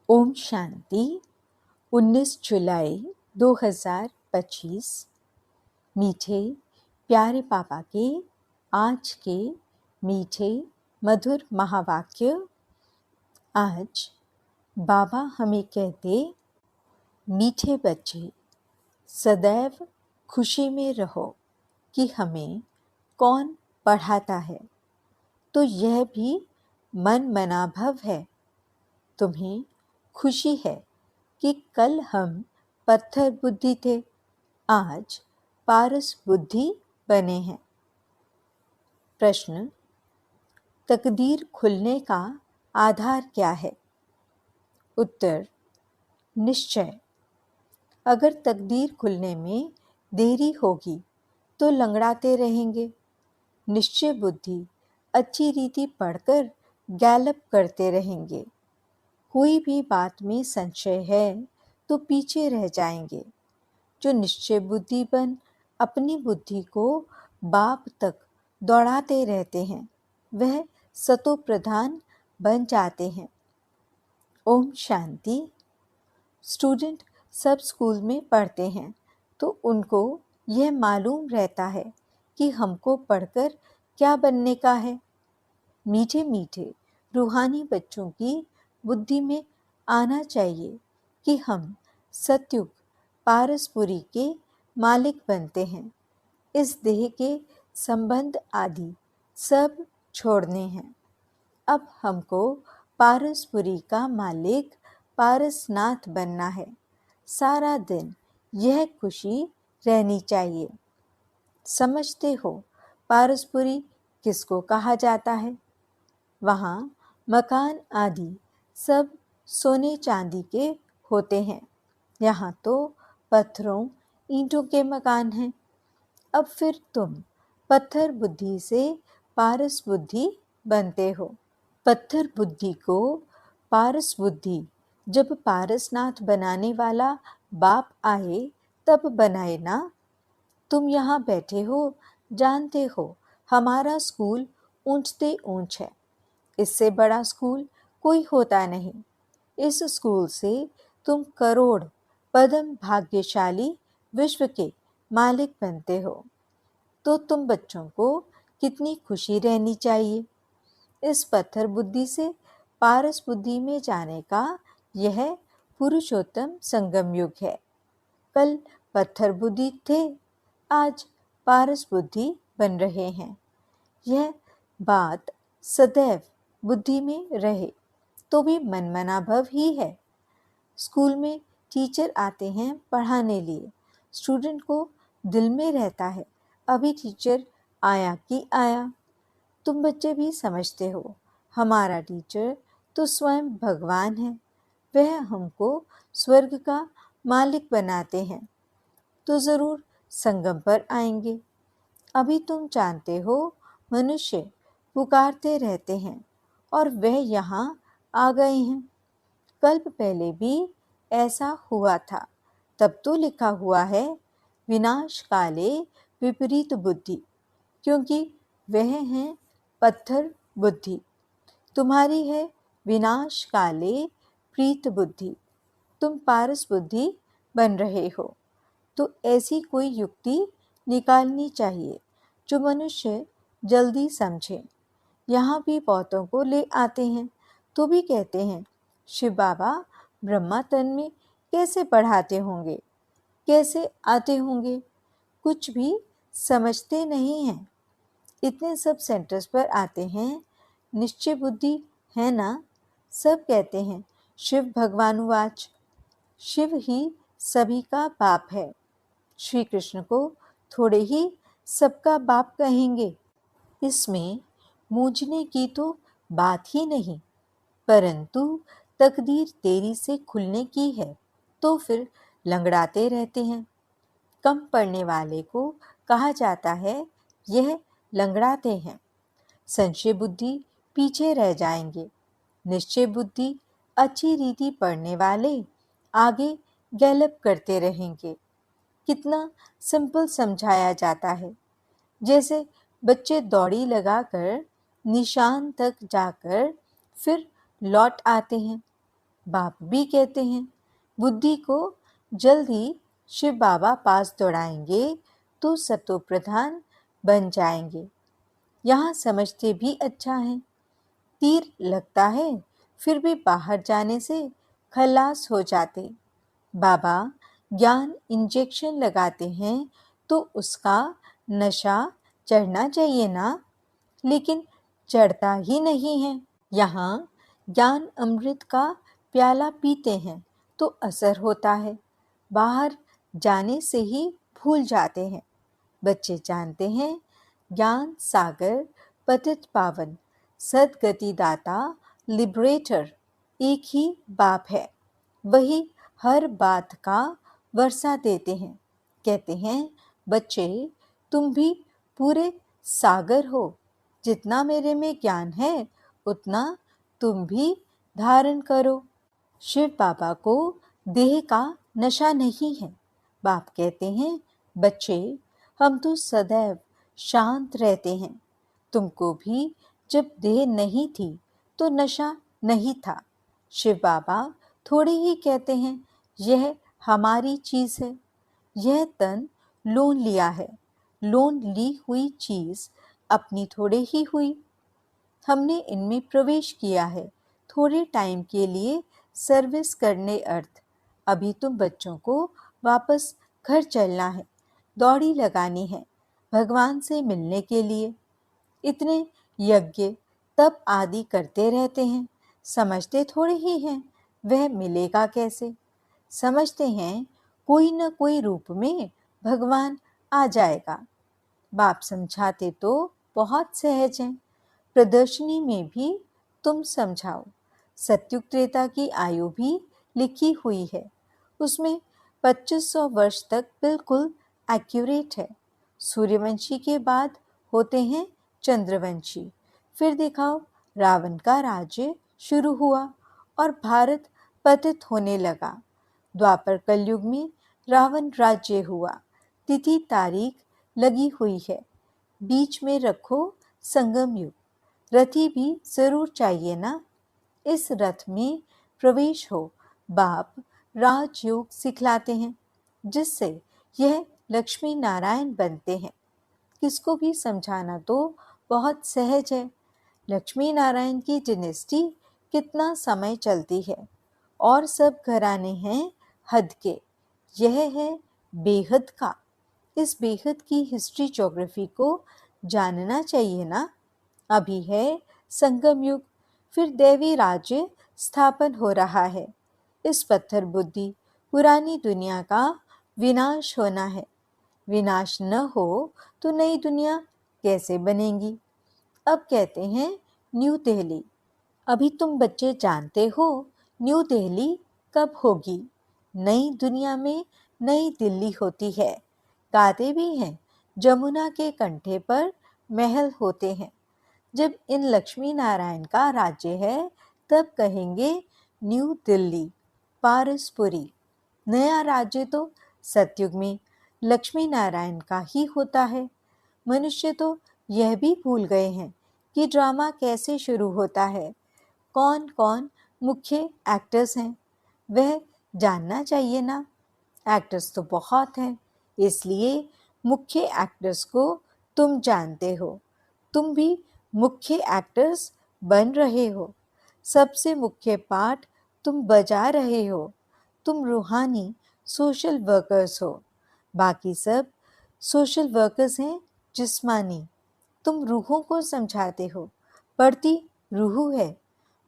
ओम शांति। 19 जुलाई 2025। मीठे प्यारे पापा के आज के मीठे मधुर महावाक्य। आज बाबा हमें कहते, मीठे बच्चे सदैव खुशी में रहो कि हमें कौन पढ़ाता है, तो यह भी मन मनाभव है। तुम्हें खुशी है कि कल हम पत्थर बुद्धि थे, आज पारस बुद्धि बने हैं। प्रश्न, तकदीर खुलने का आधार क्या है? उत्तर, निश्चय। अगर तकदीर खुलने में देरी होगी तो लंगड़ाते रहेंगे। निश्चय बुद्धि अच्छी रीति पढ़कर गैलप करते रहेंगे। कोई भी बात में संशय है तो पीछे रह जाएंगे। जो निश्चय बुद्धि बन अपनी बुद्धि को बाप तक दौड़ाते रहते हैं, वह सतो प्रधान बन जाते हैं। ओम शांति। स्टूडेंट सब स्कूल में पढ़ते हैं तो उनको यह मालूम रहता है कि हमको पढ़कर क्या बनने का है। मीठे मीठे रूहानी बच्चों की बुद्धि में आना चाहिए कि हम सत्युग पारसपुरी के मालिक बनते हैं। इस देह के संबंध आदि सब छोड़ने हैं। अब हमको पारसपुरी का मालिक पारसनाथ बनना है। सारा दिन यह खुशी रहनी चाहिए। समझते हो पारसपुरी किसको कहा जाता है? वहाँ मकान आदि सब सोने चांदी के होते हैं। यहाँ तो पत्थरों ईंटों के मकान हैं। अब फिर तुम पत्थर बुद्धि से पारस बुद्धि बनते हो। पत्थर बुद्धि को पारस बुद्धि जब पारसनाथ बनाने वाला बाप आए तब बनाए ना। तुम यहाँ बैठे हो, जानते हो हमारा स्कूल ऊंचते ऊंच है। इससे बड़ा स्कूल कोई होता नहीं। इस स्कूल से तुम करोड़ पदम भाग्यशाली विश्व के मालिक बनते हो। तो तुम बच्चों को कितनी खुशी रहनी चाहिए। इस पत्थर बुद्धि से पारस बुद्धि में जाने का यह पुरुषोत्तम संगम युग है। कल पत्थर बुद्धि थे, आज पारस बुद्धि बन रहे हैं। यह बात सदैव बुद्धि में रहे तो भी मनमनाभव ही है। स्कूल में टीचर आते हैं पढ़ाने लिए। स्टूडेंट को दिल में रहता है, अभी टीचर आया कि आया। तुम बच्चे भी समझते हो हमारा टीचर तो स्वयं भगवान है। वह हमको स्वर्ग का मालिक बनाते हैं तो ज़रूर संगम पर आएंगे। अभी तुम जानते हो मनुष्य पुकारते रहते हैं और वह यहाँ आ गए हैं। कल्प पहले भी ऐसा हुआ था। तब तो लिखा हुआ है विनाश काले विपरीत बुद्धि, क्योंकि वह हैं पत्थर बुद्धि। तुम्हारी है विनाश काले प्रीत बुद्धि। तुम पारस बुद्धि बन रहे हो। तो ऐसी कोई युक्ति निकालनी चाहिए जो मनुष्य जल्दी समझे। यहाँ भी बहुतों को ले आते हैं तो भी कहते हैं शिव बाबा ब्रह्मा तन में कैसे पढ़ाते होंगे, कैसे आते होंगे। कुछ भी समझते नहीं हैं। इतने सब सेंटर्स पर आते हैं, निश्चय बुद्धि है ना। सब कहते हैं शिव भगवानुवाच। शिव ही सभी का बाप है। श्री कृष्ण को थोड़े ही सबका बाप कहेंगे। इसमें मूझने की तो बात ही नहीं, परंतु तकदीर देरी से खुलने की है तो फिर लंगड़ाते रहते हैं। कम पढ़ने वाले को कहा जाता है यह लंगड़ाते हैं। संशय बुद्धि पीछे रह जाएंगे। निश्चय बुद्धि अच्छी रीति पढ़ने वाले आगे गैलप करते रहेंगे। कितना सिंपल समझाया जाता है। जैसे बच्चे दौड़ी लगाकर निशान तक जाकर फिर लौट आते हैं। बाप भी कहते हैं बुद्धि को जल्द ही शिव बाबा पास दौड़ाएंगे तो सतो प्रधान बन जाएंगे। यहाँ समझते भी अच्छा है। तीर लगता है फिर भी बाहर जाने से खलास हो जाते। बाबा ज्ञान इंजेक्शन लगाते हैं तो उसका नशा चढ़ना चाहिए ना, लेकिन चढ़ता ही नहीं है। यहाँ ज्ञान अमृत का प्याला पीते हैं तो असर होता है, बाहर जाने से ही भूल जाते हैं। बच्चे जानते हैं ज्ञान सागर पतित पावन सदगति दाता लिबरेटर एक ही बाप है। वही हर बात का वर्षा देते हैं। कहते हैं बच्चे तुम भी पूरे सागर हो, जितना मेरे में ज्ञान है उतना तुम भी धारण करो। शिव बाबा को देह का नशा नहीं है। बाप कहते हैं बच्चे हम तो सदैव शांत रहते हैं। तुमको भी जब देह नहीं थी तो नशा नहीं था। शिव बाबा थोड़े ही कहते हैं यह हमारी चीज है। यह तन लोन लिया है। लोन ली हुई चीज अपनी थोड़े ही हुई। हमने इनमें प्रवेश किया है थोड़े टाइम के लिए सर्विस करने अर्थ। अभी तुम बच्चों को वापस घर चलना है, दौड़ी लगानी है भगवान से मिलने के लिए। इतने यज्ञ तप आदि करते रहते हैं, समझते थोड़े ही हैं वह मिलेगा कैसे। समझते हैं कोई न कोई रूप में भगवान आ जाएगा। बाप समझाते तो बहुत सहज हैं, प्रदर्शनी में भी तुम समझाओ। सत्युग त्रेता की आयु भी लिखी हुई है, उसमें 2500 वर्ष तक बिल्कुल एक्यूरेट है। सूर्यवंशी के बाद होते हैं चंद्रवंशी। फिर दिखाओ रावण का राज्य शुरू हुआ और भारत पतित होने लगा। द्वापर कलयुग में रावण राज्य हुआ। तिथि तारीख लगी हुई है। बीच में रखो संगम युग। रथी भी जरूर चाहिए ना। इस रथ में प्रवेश हो। बाप राजयोग सिखलाते हैं जिससे यह लक्ष्मी नारायण बनते हैं। किसको भी समझाना तो बहुत सहज है। लक्ष्मी नारायण की डिनेस्टी कितना समय चलती है और सब घराने हैं हद के। यह है बेहद का। इस बेहद की हिस्ट्री ज्योग्राफी को जानना चाहिए ना। अभी है संगम युग, फिर दैवी राज्य स्थापन हो रहा है। इस पत्थर बुद्धि पुरानी दुनिया का विनाश होना है। विनाश न हो तो नई दुनिया कैसे बनेगी। अब कहते हैं न्यू दिल्ली। अभी तुम बच्चे जानते हो न्यू दिल्ली कब होगी। नई दुनिया में नई दिल्ली होती है। गाते भी हैं जमुना के कंठे पर महल होते हैं। जब इन लक्ष्मी नारायण का राज्य है तब कहेंगे न्यू दिल्ली पारसपुरी। नया राज्य तो सतयुग में लक्ष्मी नारायण का ही होता है। मनुष्य तो यह भी भूल गए हैं कि ड्रामा कैसे शुरू होता है, कौन कौन मुख्य एक्टर्स हैं, वह जानना चाहिए ना। एक्टर्स तो बहुत हैं, इसलिए मुख्य एक्टर्स को तुम जानते हो। तुम भी मुख्य एक्टर्स बन रहे हो। सबसे मुख्य पार्ट तुम बजा रहे हो। तुम रूहानी सोशल वर्कर्स हो। बाकी सब सोशल वर्कर्स हैं जिस्मानी। तुम रूहों को समझाते हो। पढ़ती रूह है।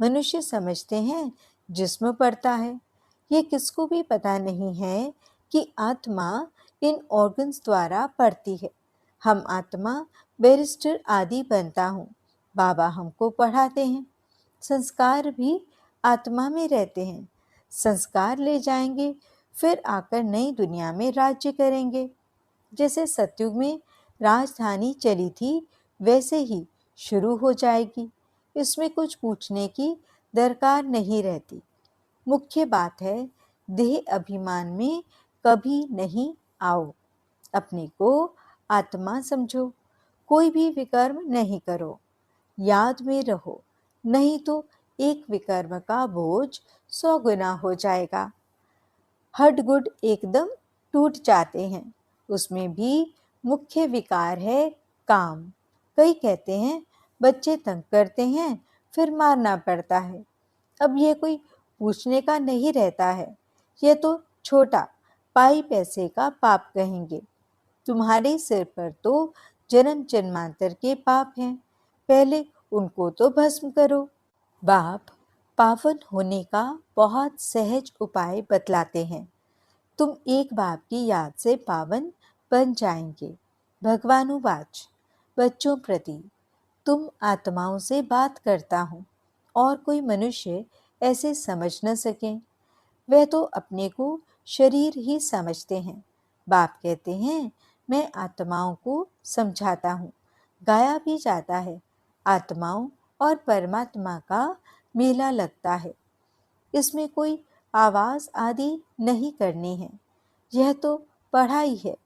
मनुष्य समझते हैं जिस्म पढ़ता है। ये किसको भी पता नहीं है कि आत्मा इन ऑर्गन्स द्वारा पढ़ती है। हम आत्मा बैरिस्टर आदि बनता हूँ। बाबा हमको पढ़ाते हैं। संस्कार भी आत्मा में रहते हैं। संस्कार ले जाएंगे फिर आकर नई दुनिया में राज्य करेंगे। जैसे सतयुग में राजधानी चली थी वैसे ही शुरू हो जाएगी। इसमें कुछ पूछने की दरकार नहीं रहती। मुख्य बात है देह अभिमान में कभी नहीं आओ। अपने को आत्मा समझो। कोई भी विकर्म नहीं करो। याद में रहो, नहीं तो एक विकर्म का बोझ 100 गुना हो जाएगा। हड्ड-गुड्ड एकदम टूट जाते हैं। उसमें भी मुख्य विकार है काम। कई कहते हैं बच्चे तंग करते हैं, फिर मारना पड़ता है। अब ये कोई पूछने का नहीं रहता है। ये तो छोटा पाई पैसे का पाप कहेंगे। तुम्हारे सिर पर तो जन्म जन्मांतर के पाप हैं। पहले उनको तो भस्म करो। बाप पावन होने का बहुत सहज उपाय बतलाते हैं। तुम एक बाप की याद से पावन बन जाएंगे। भगवानुवाच, बच्चों प्रति तुम आत्माओं से बात करता हूँ और कोई मनुष्य ऐसे समझ न सके। वह तो अपने को शरीर ही समझते हैं। बाप कहते हैं मैं आत्माओं को समझाता हूँ। गाया भी जाता है, आत्माओं और परमात्मा का मेला लगता है। इसमें कोई आवाज आदि नहीं करनी है। यह तो पढ़ाई है।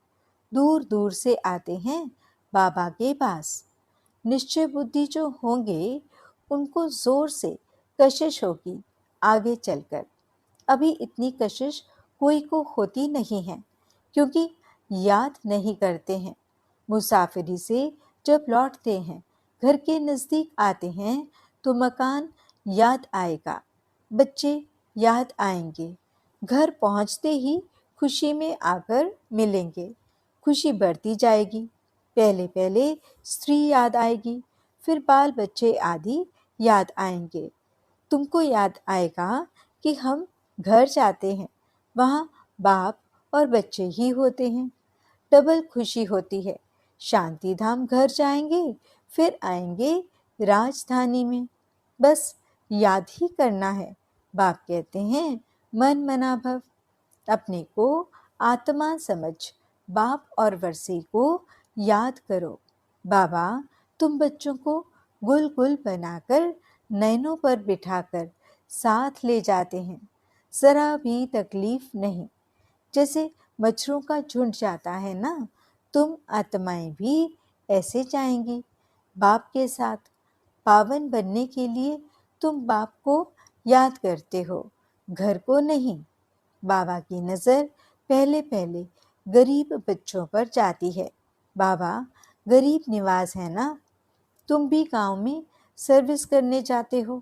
दूर दूर से आते हैं बाबा के पास। निश्चय बुद्धि जो होंगे उनको जोर से कशिश होगी आगे चलकर। अभी इतनी कशिश कोई को होती नहीं है, क्योंकि याद नहीं करते हैं। मुसाफिरी से जब लौटते हैं, घर के नज़दीक आते हैं तो मकान याद आएगा, बच्चे याद आएंगे। घर पहुंचते ही खुशी में आकर मिलेंगे। खुशी बढ़ती जाएगी। पहले पहले स्त्री याद आएगी, फिर बाल बच्चे आदि याद आएंगे। तुमको याद आएगा कि हम घर जाते हैं, वहाँ बाप और बच्चे ही होते हैं। डबल खुशी होती है। शांति धाम घर जाएंगे, फिर आएंगे राजधानी में। बस याद ही करना है। बाप कहते हैं मन मना भव। अपने को आत्मा समझ बाप और वर्षी को याद करो। बाबा तुम बच्चों को गुल गुल बनाकर नैनों पर बिठाकर साथ ले जाते हैं। जरा भी तकलीफ नहीं। जैसे मच्छरों का झुंड जाता है ना, तुम आत्माएं भी ऐसे जाएंगी बाप के साथ। पावन बनने के लिए तुम बाप को याद करते हो, घर को नहीं। बाबा की नज़र पहले पहले गरीब बच्चों पर जाती है। बाबा गरीब निवास है ना, तुम भी गांव में सर्विस करने जाते हो।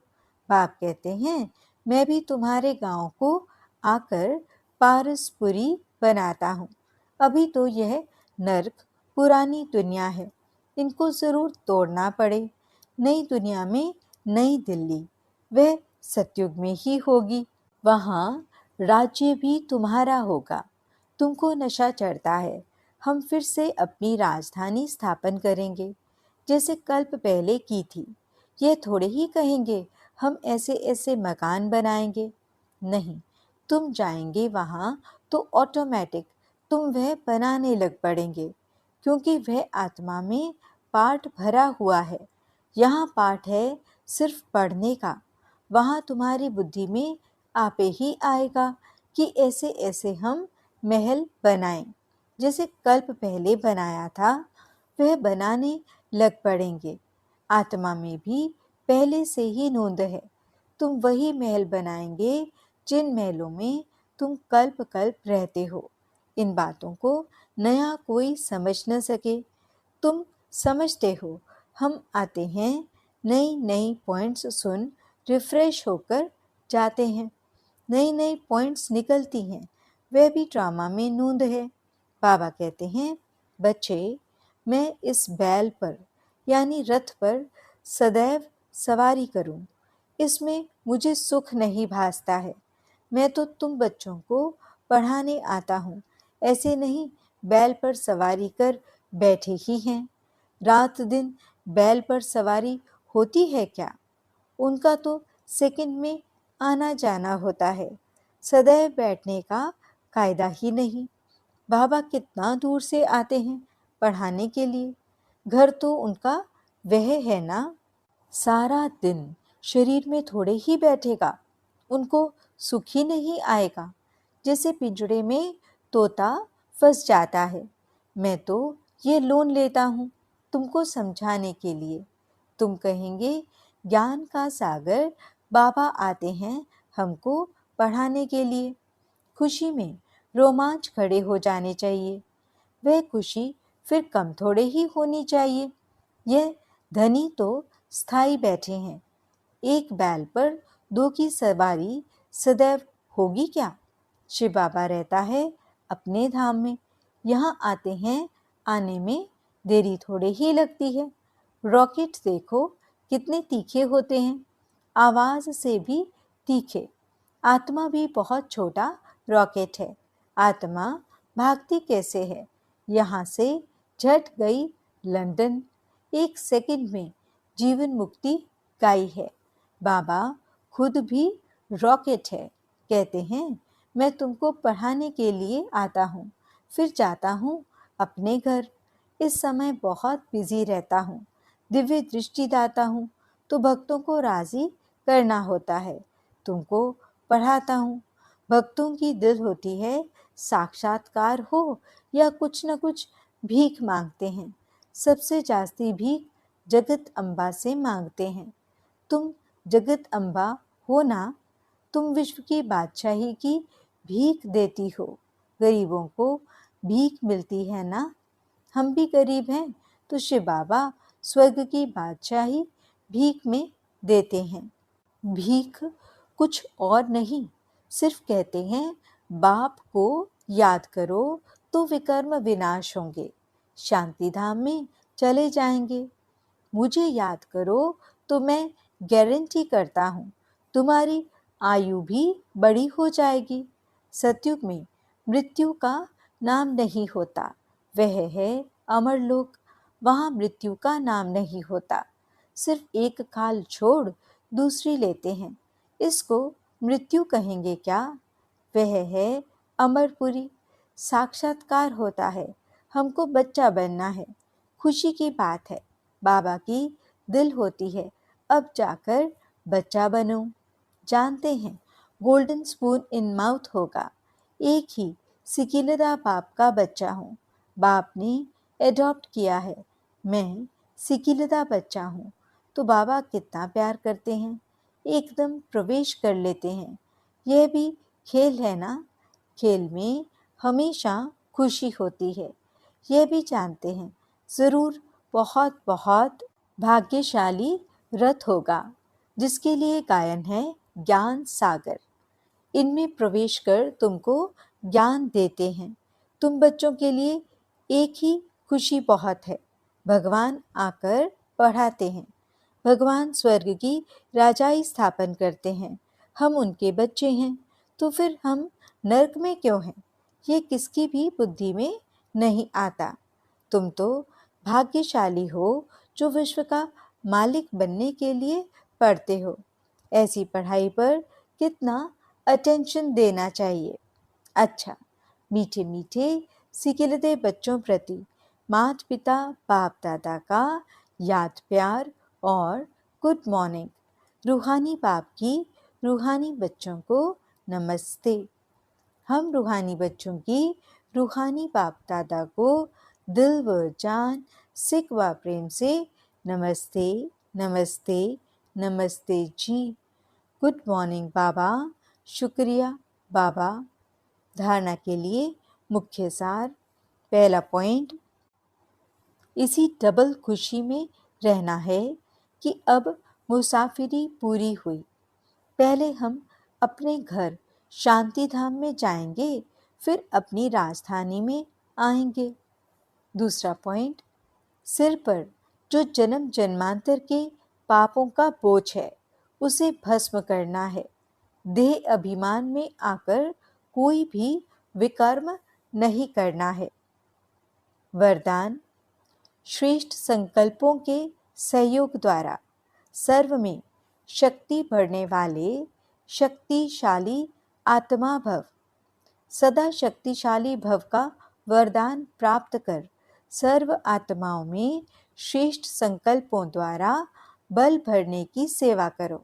बाप कहते हैं मैं भी तुम्हारे गांव को आकर पारसपुरी बनाता हूँ। अभी तो यह नर्क पुरानी दुनिया है, इनको जरूर तोड़ना पड़े। नई दुनिया में नई दिल्ली, वह सतयुग में ही होगी। वहाँ राज्य भी तुम्हारा होगा। तुमको नशा चढ़ता है। हम फिर से अपनी राजधानी स्थापन करेंगे, जैसे कल्प पहले की थी। ये थोड़े ही कहेंगे हम ऐसे ऐसे मकान बनाएंगे। नहीं, तुम जाएंगे वहाँ तो ऑटोमेटिक तुम वह बनाने लग पड़ेंगे, क्योंकि वह आत्मा में पाठ भरा हुआ है। यहाँ पाठ है सिर्फ पढ़ने का। वहाँ तुम्हारी बुद्धि में आपे ही आएगा कि ऐसे ऐसे हम महल बनाएं। जैसे कल्प पहले बनाया था, वह बनाने लग पड़ेंगे। आत्मा में भी पहले से ही नोंद है। तुम वही महल बनाएंगे जिन महलों में तुम कल्प कल्प रहते हो। इन बातों को नया कोई समझ न सके। तुम समझते हो। हम आते हैं, नई नई पॉइंट्स सुन रिफ्रेश होकर जाते हैं। नई नई पॉइंट्स निकलती हैं, वह भी ड्रामा में नोंद है। बाबा कहते हैं बच्चे, मैं इस बैल पर यानी रथ पर सदैव सवारी करूं, इसमें मुझे सुख नहीं भासता है। मैं तो तुम बच्चों को पढ़ाने आता हूँ, ऐसे नहीं बैल पर सवारी कर बैठे ही हैं। रात दिन बैल पर सवारी होती है क्या? उनका तो सेकंड में आना जाना होता है। सदैव बैठने का कायदा ही नहीं। बाबा कितना दूर से आते हैं पढ़ाने के लिए। घर तो उनका वह है ना। सारा दिन शरीर में थोड़े ही बैठेगा, उनको सुख ही नहीं आएगा। जैसे पिंजड़े में तोता फंस जाता है। मैं तो ये लोन लेता हूँ तुमको समझाने के लिए। तुम कहेंगे ज्ञान का सागर बाबा आते हैं हमको पढ़ाने के लिए। खुशी में रोमांच खड़े हो जाने चाहिए। वह खुशी फिर कम थोड़े ही होनी चाहिए। यह धनी तो स्थाई बैठे हैं, एक बैल पर दो की सवारी सदैव होगी क्या? शिव बाबा रहता है अपने धाम में, यहाँ आते हैं, आने में देरी थोड़े ही लगती है। रॉकेट देखो कितने तीखे होते हैं, आवाज से भी तीखे। आत्मा भी बहुत छोटा रॉकेट है। आत्मा भागती कैसे है? यहाँ से झट गई लंदन, एक सेकंड में जीवन मुक्ति गाई है। बाबा खुद भी रॉकेट है। कहते हैं मैं तुमको पढ़ाने के लिए आता हूँ, फिर जाता हूँ अपने घर। इस समय बहुत बिजी रहता हूँ, दिव्य दृष्टि दाता हूँ, तो भक्तों को राजी करना होता है। तुमको पढ़ाता हूँ। भक्तों की दिल होती है साक्षात्कार हो या कुछ न कुछ भीख मांगते हैं। सबसे जास्ती भीख जगत अम्बा से मांगते हैं। तुम जगत अम्बा हो ना, तुम विश्व की बादशाही की भीख देती हो। गरीबों को भीख मिलती है ना। हम भी गरीब हैं तो शिव बाबा स्वर्ग की बादशाही भीख में देते हैं। भीख कुछ और नहीं, सिर्फ कहते हैं बाप को याद करो तो विकर्म विनाश होंगे, शांति धाम में चले जाएंगे। मुझे याद करो तो मैं गारंटी करता हूँ तुम्हारी आयु भी बड़ी हो जाएगी। सतयुग में मृत्यु का नाम नहीं होता, वह है अमरलोक। वहाँ मृत्यु का नाम नहीं होता। सिर्फ एक खाल छोड़ दूसरी लेते हैं, इसको मृत्यु कहेंगे क्या? वह है अमरपुरी। साक्षात्कार होता है, हमको बच्चा बनना है, खुशी की बात है। बाबा की दिल होती है अब जाकर बच्चा बनो। जानते हैं गोल्डन स्पून इन माउथ होगा। एक ही सिकिलदा बाप का बच्चा हूँ, बाप ने एडॉप्ट किया है। मैं सिकिलदा बच्चा हूँ तो बाबा कितना प्यार करते हैं, एकदम प्रवेश कर लेते हैं। यह भी खेल है ना, खेल में हमेशा खुशी होती है। यह भी जानते हैं ज़रूर बहुत बहुत भाग्यशाली रथ होगा जिसके लिए गायन है ज्ञान सागर। इनमें प्रवेश कर तुमको ज्ञान देते हैं। तुम बच्चों के लिए एक ही खुशी बहुत है, भगवान आकर पढ़ाते हैं। भगवान स्वर्ग की राजाई स्थापन करते हैं, हम उनके बच्चे हैं, तो फिर हम नर्क में क्यों हैं? ये किसकी भी बुद्धि में नहीं आता। तुम तो भाग्यशाली हो जो विश्व का मालिक बनने के लिए पढ़ते हो। ऐसी पढ़ाई पर कितना अटेंशन देना चाहिए। अच्छा, मीठे मीठे सिकिलदे बच्चों प्रति माता पिता बाप दादा का याद प्यार और गुड मॉर्निंग। रूहानी बाप की रूहानी बच्चों को नमस्ते। हम रूहानी बच्चों की रूहानी बाप दादा को दिल व जान सिक व प्रेम से नमस्ते नमस्ते नमस्ते जी। गुड मॉर्निंग बाबा। शुक्रिया बाबा। धारणा के लिए मुख्य सार। पहला पॉइंट, इसी डबल खुशी में रहना है कि अब मुसाफिरी पूरी हुई। पहले हम अपने घर शांति धाम में जाएंगे, फिर अपनी राजधानी में आएंगे। दूसरा पॉइंट, सिर पर जो जन्म जन्मांतर के पापों का बोझ है उसे भस्म करना है। देह अभिमान में आकर कोई भी विकर्म नहीं करना है। वरदान, श्रेष्ठ संकल्पों के सहयोग द्वारा सर्व में शक्ति भरने वाले शक्तिशाली आत्मा भव। सदा शक्तिशाली भव का वरदान प्राप्त कर सर्व आत्माओं में श्रेष्ठ संकल्पों द्वारा बल भरने की सेवा करो।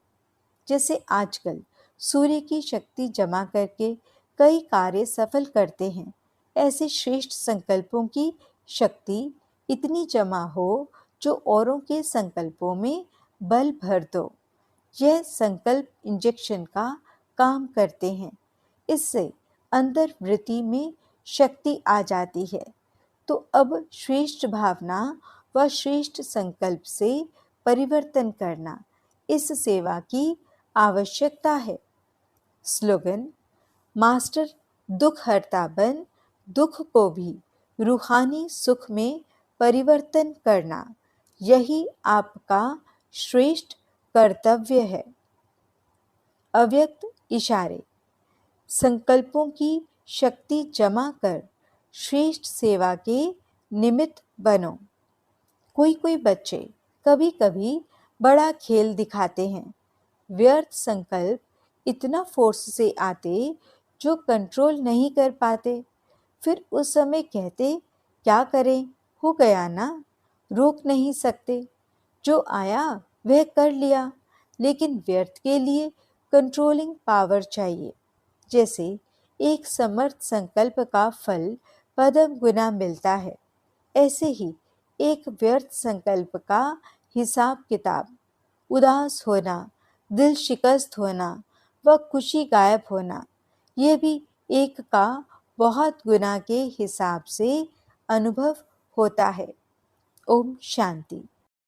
जैसे आजकल सूर्य की शक्ति जमा करके कई कार्य सफल करते हैं, ऐसे श्रेष्ठ संकल्पों की शक्ति इतनी जमा हो जो औरों के संकल्पों में बल भर दो। यह संकल्प इंजेक्शन का काम करते हैं। इससे अंदर वृत्ति में शक्ति आ जाती है। तो अब श्रेष्ठ भावना व श्रेष्ठ संकल्प से परिवर्तन करना इस सेवा की आवश्यकता है। स्लोगन: मास्टर दुख हरता बन, दुख को भी रूहानी सुख में परिवर्तन करना, यही आपका श्रेष्ठ कर्तव्य है। अव्यक्त इशारे: संकल्पों की शक्ति जमा कर श्रेष्ठ सेवा के निमित्त बनो। कोई बच्चे कभी कभी बड़ा खेल दिखाते हैं। व्यर्थ संकल्प इतना फोर्स से आते जो कंट्रोल नहीं कर पाते। फिर उस समय कहते, क्या करें, हो गया ना, रोक नहीं सकते। जो आया वह कर लिया। लेकिन व्यर्थ के लिए कंट्रोलिंग पावर चाहिए। जैसे एक समर्थ संकल्प का फल पद्म गुना मिलता है, ऐसे ही एक व्यर्थ संकल्प का हिसाब किताब, उदास होना, दिल शिकस्त होना व खुशी गायब होना, ये भी एक का बहुत गुना के हिसाब से अनुभव होता है। ओम शांति।